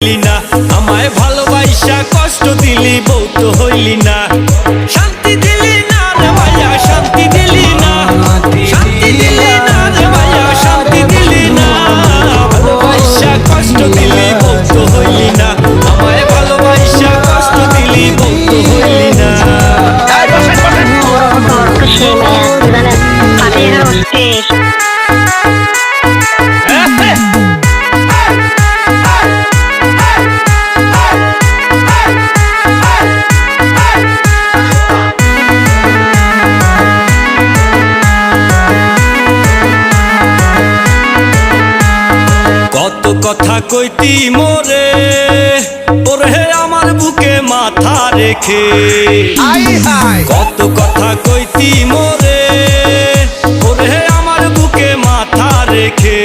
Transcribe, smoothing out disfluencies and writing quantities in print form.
দিলি না আমায় ভালোবাসা কষ্ট দিলি বউ তো হইলি না শান্তি দিলি না রে ভাইয়া শান্তি দিলি না শান্তি দিলি না রে ভাইয়া শান্তি দিলি না ভালোবাসা কষ্ট দিলি বউ তো হইলি না আমায় ভালোবাসা কষ্ট দিলি বউ তো হইলি না কত কথা কইতি মোরে ওরে আমার বুকে মাথা রেখে কত কথা কইতি মোরে ওরে আমার বুকে মাথা রেখে